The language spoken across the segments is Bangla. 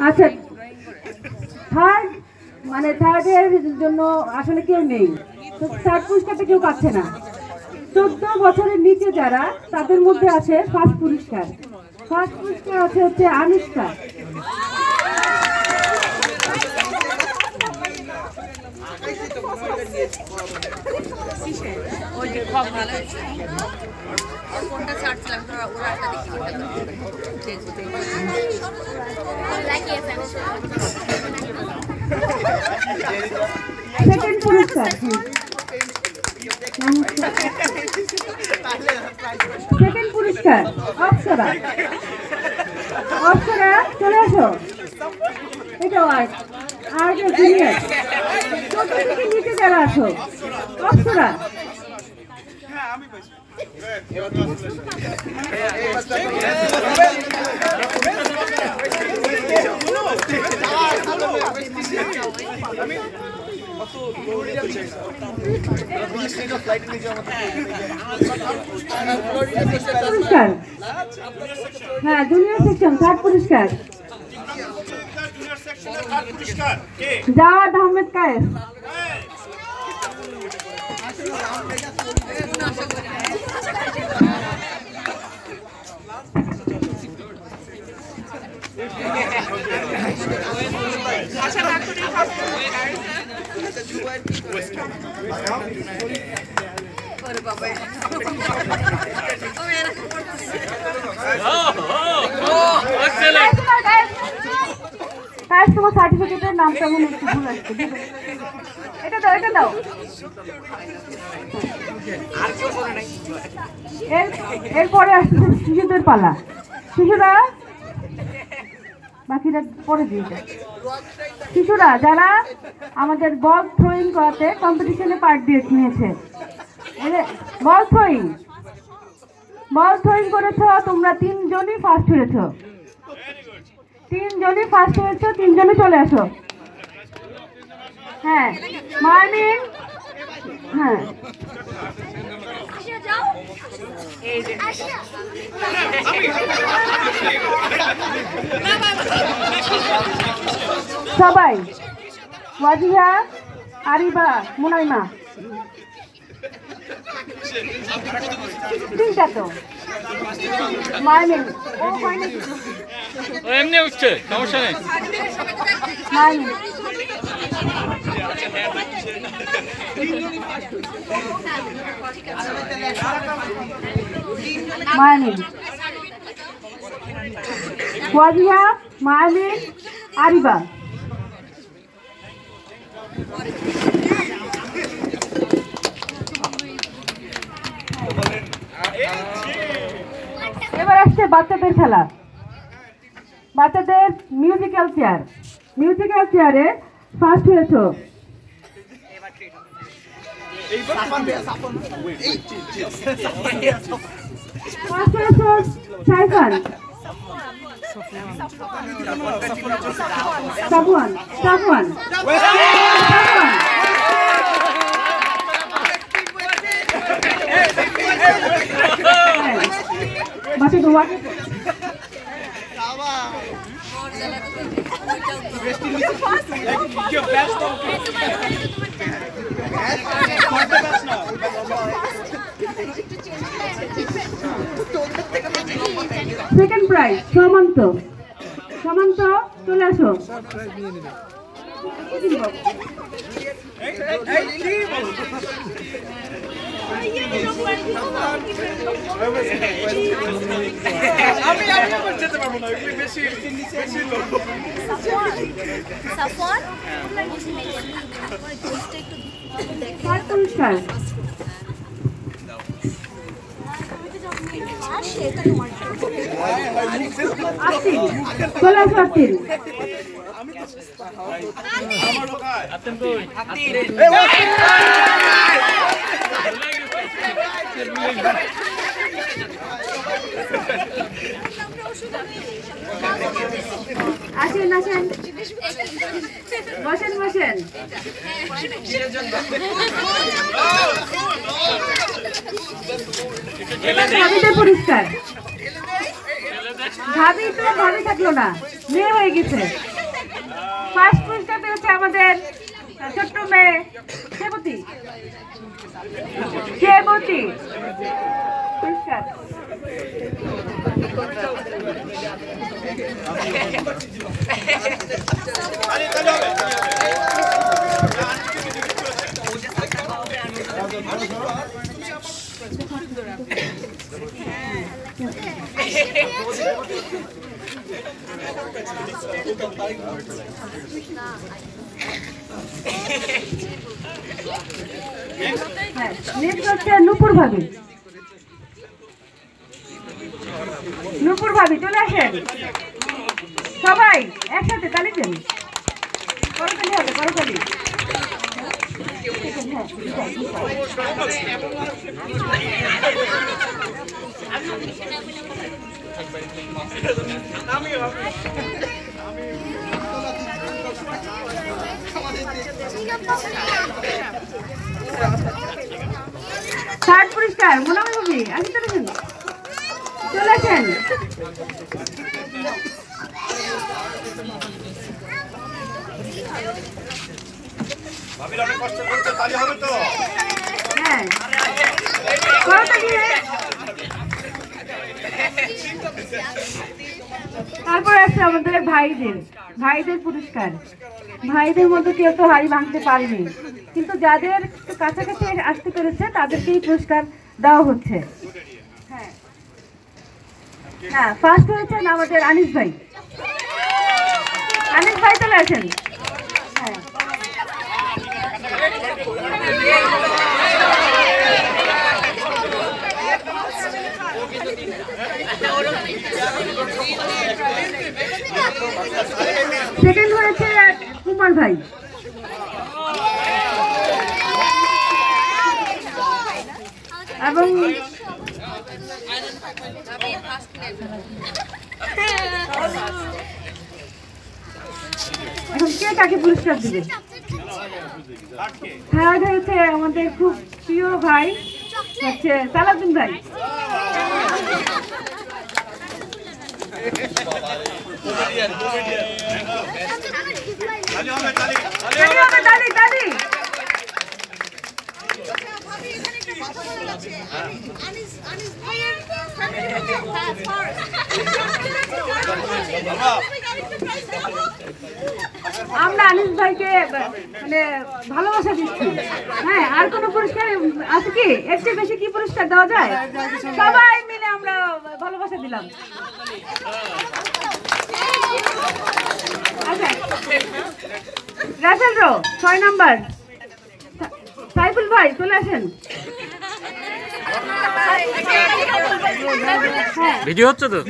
আচ্ছা, থার্ড মানে থার্ডের জন্য আসলে কেউ নেই, তো থার্ড পুরস্কারটা কেউ পাচ্ছে না। 14 বছরের নিচে যারা, তাদের মধ্যে আছে ফার্স্ট পুরস্কার। ফার্স্ট পুরস্কার হচ্ছে আনুষ্কা। সেকেন্ড পুরস্কার, সেকেন্ড পুরস্কার অপ্সরা। অপ্সরা চলে আসো। এটা আর জুনিয়র 14 থেকে নিচে যারা আছো, অপ্সরা। পুরস্কার, হ্যাঁ জুনিয়র সেকশন থার্ড পুরস্কার জাওয়াদ আহমেদ কায়েস। তোমার সার্টিফিকেটের নামটা মনে একটু ভুল আসছে, এটা দাও, এটা দাও। এরপরে আসছে শিশুদের পালা। শিশুরা বাকিটা পরে দিয়ে যায়। শিশুরা যারা আমাদের বল থ্রোয়িং করাতে কম্পিটিশনে পার্ট নিয়েছে, বল থ্রোয়িং করেছো তোমরা, 3 জনই ফার্স্ট হয়েছো। 3 জনই ফার্স্ট হয়েছো, 3 জনই চলে আসো। হ্যাঁ মার্নিং, হ্যাঁ সবাই, ওয়াজিহা, আরিবা, মুনাইমা, তিনটা তো মার্নিং। ও হয়নি, এমনি উঠছে, সমস্যা নেই। মার্নিং মার্নিং, ওয়াজিহা, মার্নিং, আরিবা। এবার আসছে বাচ্চাদের খেলা। বাচ্চাদের মিউজিক্যাল চেয়ার। মিউজিক্যাল চেয়ারে ফার্স্ট হয়েছ সাইফান, সাফওয়ান, সাফওয়ান, বাচ্চা দোয়া সেকেন্ড প্রাইজ সমান্ত। সমান্ত চলে আসো। পুরস্কার চলে আসো। আসেন আসেন, বসেন বসেন। পুরস্কার ভাবি তো ভাবি থাকলো না, মেয়ে হয়ে গেছে। ফার্স্ট পুরস্কারটা হচ্ছে আমাদের ছোট্ট মেয়ে সেবতী। সেবতী পুরস্কার। নেক্সট হচ্ছে নূপুর ভাবি। নূপুর ভাবি চলে আসেন সবাই একসাথে, তালি দেন, করতালি হবে, করতালি। থার্ড পুরস্কার মোনামি ভাবি, আসি চলেছেন, চলেছেন। হ্যাঁ, তারপর আছে আমাদের ভাইদের পুরস্কার। ভাইদের মধ্যে কেউ তো হাড়ি ভাঙতে পারেনি, কিন্তু যাদের কাছাকাছি আসতে পেরেছে তাদেরকেই পুরস্কার দেওয়া হচ্ছে। হ্যাঁ, ফার্স্ট হয়েছেন আমাদের আনিস ভাই। আনিস ভাই চলে আসেন। হ্যাঁ, সেকেন্ড হয়েছে কুমার ভাই। এবং এখন কে কাকে পুরস্কার দিবে? থার্ড হয়েছে আমাদের খুব প্রিয় ভাই, হচ্ছে সালাউদ্দিন ভাই। আমরা আনিস ভাইকে মানে ভালোবাসা দিচ্ছি। হ্যাঁ, আর কোন পুরস্কার আছে কি? এর চেয়ে বেশি কি পুরস্কার দেওয়া যায়? সবাই মিলে আমরা ভালোবাসা দিলাম। আচ্ছা, রাসেল রো 6 নাম্বার সাইফুল ভাই চলে আসেন। ভিডিও হচ্ছে তো?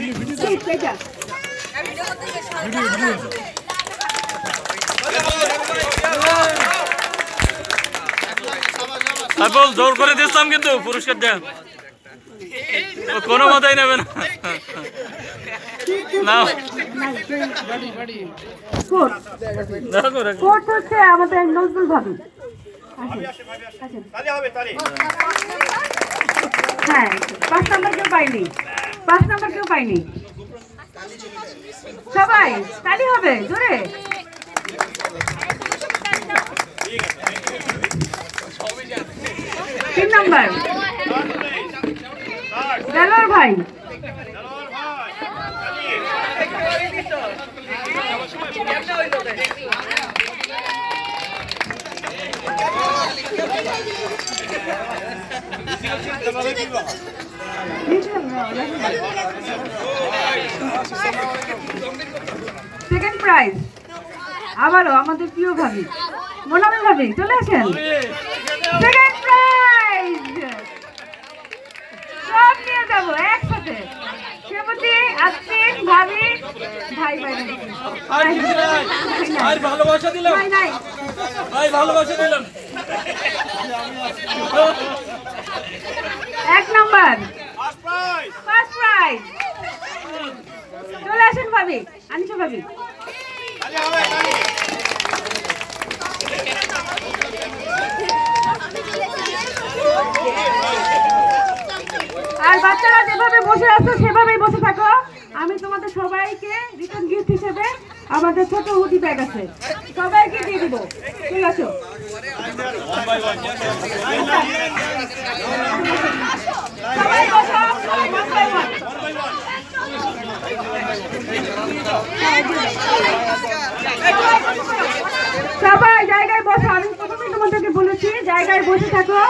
সাইফুল জোর করে দিচ্ছিলাম কিন্তু পুরস্কার দেন, কোনো মাথায় নেবে না। কোর্ট হচ্ছে আমাদের নজরুল ভাবি। হ্যাঁ, 5 নাম্বার কেউ পাইনি, 5 নাম্বার কেউ পাইনি। সবাই তালি হবে জোরে। 3 নাম্বার দেলোয়ার ভাই। সেকেন্ড প্রাইজ আবারও আমাদের প্রিয় ভাবি মোনামি ভাবি চলে আসেন। সেকেন্ড প্রাইজ সব নিয়ে যাবো একসাথে। সেবতী, আশ্বিন, ভাবি, ভাই ভাই ভালোবাসা দিলাম, ভাই ভালোবাসা দিলাম। 1 নাম্বার ফার্স্ট প্রাইজ চলে আসেন ভাবি, আনিশা ভাবি। আর বাচ্চারা যেভাবে বসে আছো সেভাবেই বসে থাকো, আমি তোমাদের সবাইকে রিটার্ন গিফট হিসেবে আমাদের ছোট হুডি ব্যাগ আছে, সবাইকে দিয়ে দিব। ঠিক আছে, সবাই বসো, one by one। সবাই জায়গায় বসো। আমি প্রথমে তোমাদেরকে বলেছি জায়গায় বসে থাকো,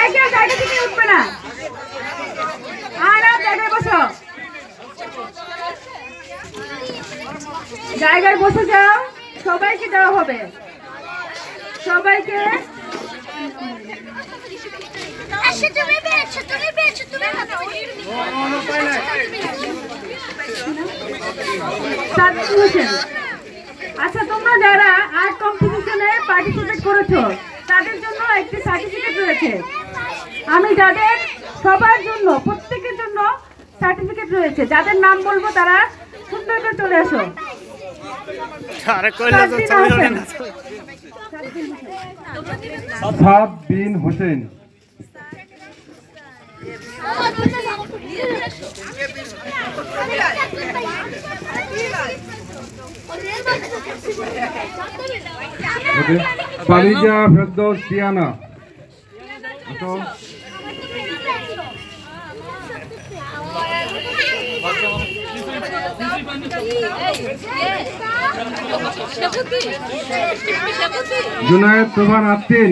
একদম জায়গা থেকে উঠবে না। আর জায়গায় বসো, জায়গায় বসে যাও। সবাইকে দেওয়া হবে, সবাইকে। আচ্ছা, তোমরা যারা আর্ট কম্পিটিশনে পার্টিসিপেট করেছো তাদের জন্য একটি সার্টিফিকেট রয়েছে। আমি যাদের সবার জন্য, প্রত্যেকের জন্য সার্টিফিকেট রয়েছে। যাদের নাম বলবো তারা সুন্দর করে চলে আসো। সাদ বিন হোসেন, পারিজা ফেরদৌস টিয়ানা, জুনায়েদ তোফান আত্তিন,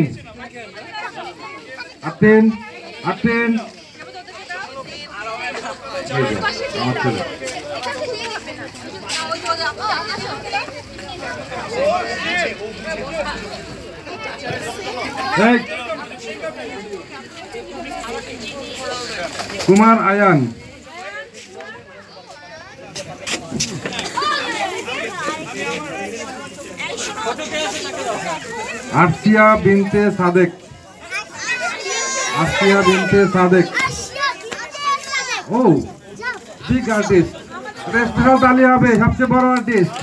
কুমার আয়ান, আরসিয়া বিনতে সাদেক, ও বিগ আর্টিস্ট, রেস্টুরেন্ট তালি হবে সবচেয়ে বড় আর্টিস্ট।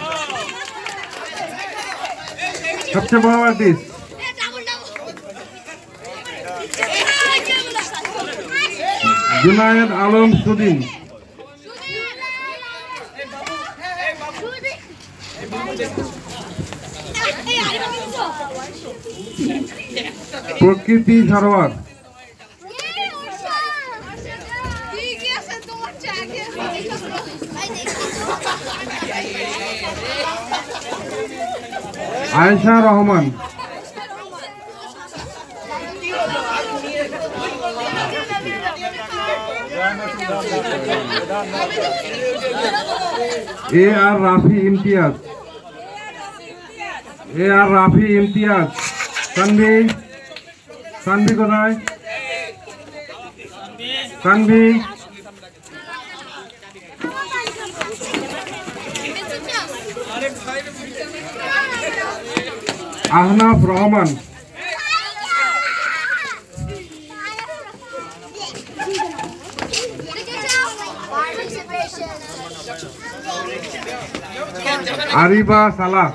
জুনায়েদ আলম সুদিন, প্রকৃতি সরোয়ার, আয়েশা রহমান, এ আর রাফি ইমতিয়াজ, সানভি কোথায়? সানভি, আহনাফ রহমান, আরিবা সালাহ,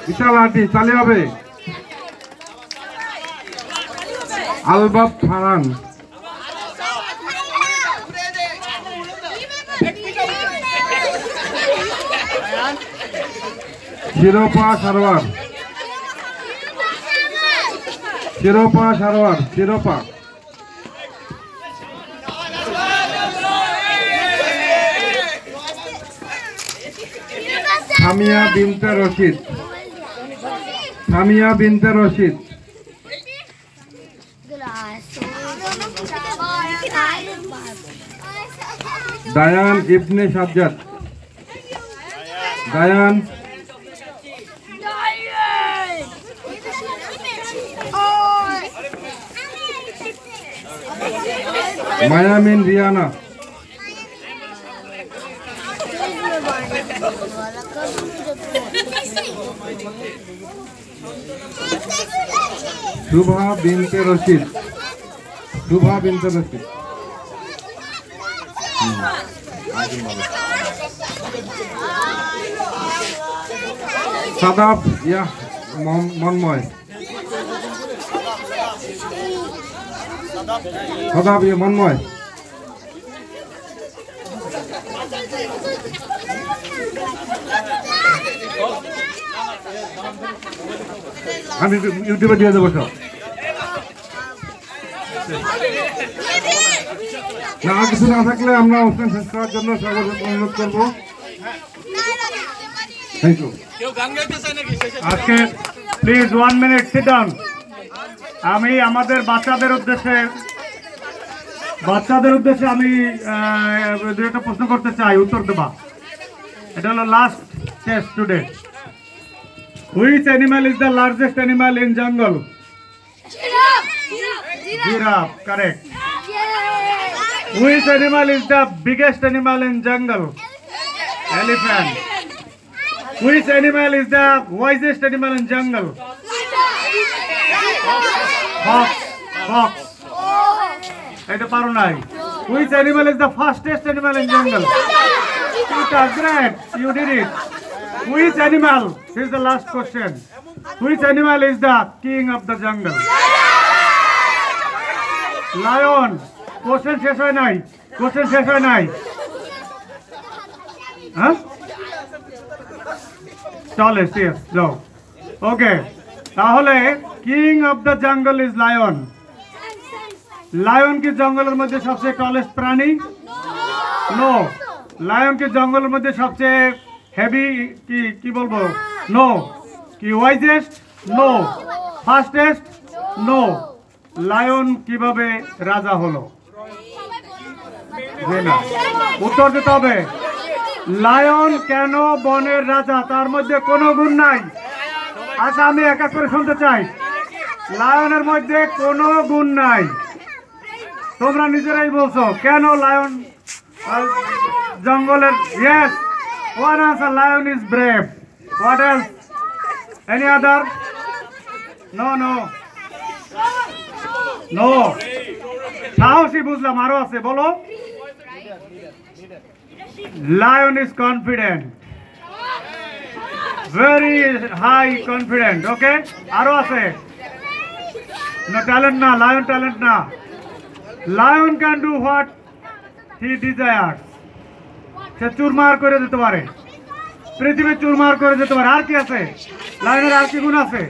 বিশাল আর্টিস্ট, চালিয়ে হবে। আলবাব ফারান, শিরোপা সারোয়ার, সামিয়া বিনতে রশিদ, দায়ান ইবনে সাজ্জাদ, মায়ামিন রিয়ানা, শুভা বিনতে রশিদ, সাদাব মন্ময়, সদা মন্ময় আমি ইউটিউবে দিয়ে দেবো সব না কিছু না থাকলে আমরা অনুষ্ঠান শেষ করার জন্য সকল অনুরোধ করবো থ্যাংক ইউ আজকে প্লিজ 1 মিনিট সিট ডাউন আমি আমাদের বাচ্চাদের উদ্দেশ্যে আমি একটা প্রশ্ন করতে চাই উত্তর দেবা এটা হলো last test today which animal is the largest animal in jungle giraffe correct which animal is the biggest animal in jungle elephant which animal is the wisest animal in jungle fox fox এটা পারো নাই which animal is the fastest animal in jungle cheetah great you did it which animal this is the last question which animal is the king of the jungle lion question শেষ হয় নাই হ্যাঁ চলে শেষ যাও ওকে তাহলে king of the jungle is lion lion কি জঙ্গলের মধ্যে সবচেয়ে টলেস্ট প্রাণী নো লায়ন কি জঙ্গলের মধ্যে সবচেয়ে হেভি কি বলবো নো কি wisest no fastest no lion কিভাবে রাজা হলো উত্তর দিতে হবে লায়ন কেন বনের রাজা তার মধ্যে কোনো গুণ নাই আচ্ছা আমি এক এক করে শুনতে চাই লায়নের মধ্যে কোনো গুণ নাই তোমরা নিজেরাই বলছো কেন লায়ন জঙ্গলের yes one answer lion is brave what else any other no no no সাহসী বুঝলাম আরো আছে বলো lion is confident very high confident okay aro ase no talent na lion can do what he desires se churmar kore dite pare পৃথিবী চুরমার করে দিতে পারে আর কি আছে লায়নের আর কি গুণ আছে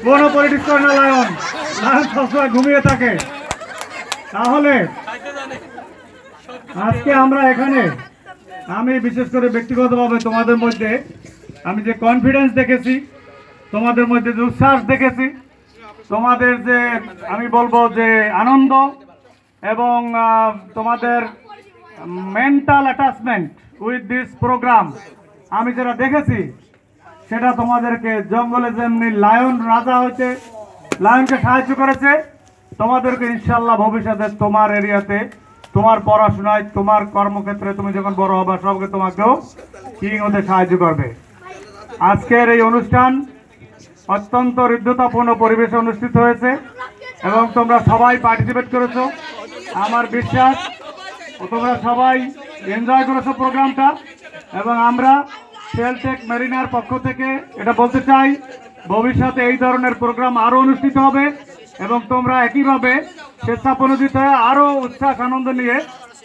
কোনো পলিটিক্স করে না লায়ন সবসময় ঘুমিয়ে থাকে তাহলে আজকে আমরা এখানে আমি বিশেষ করে ব্যক্তিগতভাবে তোমাদের মধ্যে আমি যে কনফিডেন্স দেখেছি তোমাদের মধ্যে যে উচ্ছ্বাস দেখেছি তোমাদের যে আমি বলবো যে আনন্দ এবং তোমাদের mental attachment with this program আমি যেটা দেখেছি সেটা তোমাদেরকে জঙ্গলে যেমনি লায়ন রাজা হয়েছে লায়নকে সাহায্য করেছে তোমাদেরকে ইনশাল্লাহ ভবিষ্যতে তোমার এরিয়াতে তোমার পড়াশোনায় তোমার কর্মক্ষেত্রে তুমি যখন বড় হবে সবকে তোমাকেও কিং হতে সাহায্য করবে আজকের এই অনুষ্ঠান অত্যন্ত হৃদ্যতাপূর্ণ পরিবেশে অনুষ্ঠিত হয়েছে এবং তোমরা সবাই পার্টিসিপেট করেছো আমার বিশ্বাস তোমরা সবাই এনজয় করেছো প্রোগ্রামটা এবং আমরা শেলটেক মেরিনার পক্ষ থেকে এটা বলতে চাই ভবিষ্যতে এই ধরনের প্রোগ্রাম আরও অনুষ্ঠিত হবে এবং তোমরা একইভাবে স্বেচ্ছাপ্রণোদিত হয়ে আরও উচ্ছ্বাস আনন্দ নিয়ে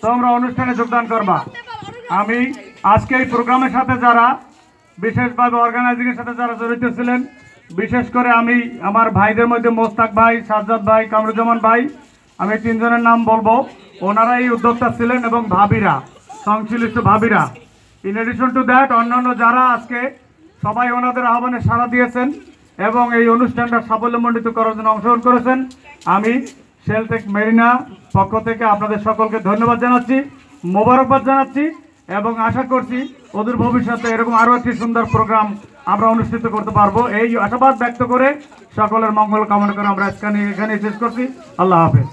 তোমরা অনুষ্ঠানে যোগদান করবা আমি আজকে এই প্রোগ্রামের সাথে যারা বিশেষভাবে অর্গানাইজিংয়ের সাথে যারা জড়িত ছিলেন বিশেষ করে আমি আমার ভাইদের মধ্যে মোস্তাক ভাই সাজ্জাদ ভাই কামরুজ্জামান ভাই আমি তিনজনের নাম বলবো ওনারা এই উদ্যোক্তা ছিলেন এবং ভাবিরা সংশ্লিষ্ট ভাবিরা ইন এডিশন টু দ্যাট অন্যান্য যারা আজকে সবাই ওনাদের আহ্বানে সাড়া দিয়েছেন এবং এই অনুষ্ঠানটা সাফল্যমণ্ডিত করার জন্য অংশগ্রহণ করেছেন আমি শেলটেক মেরিনা পক্ষ থেকে আপনাদের সকলকে ধন্যবাদ জানাচ্ছি মোবারকবাদ জানাচ্ছি এবং আশা করছি অদূর ভবিষ্যতে এরকম আরও একটি সুন্দর প্রোগ্রাম আমরা অনুষ্ঠিত করতে পারবো এই আশাবাদ ব্যক্ত করে সকলের মঙ্গল কামনা করে আমরা এখানে শেষ করছি আল্লাহ হাফেজ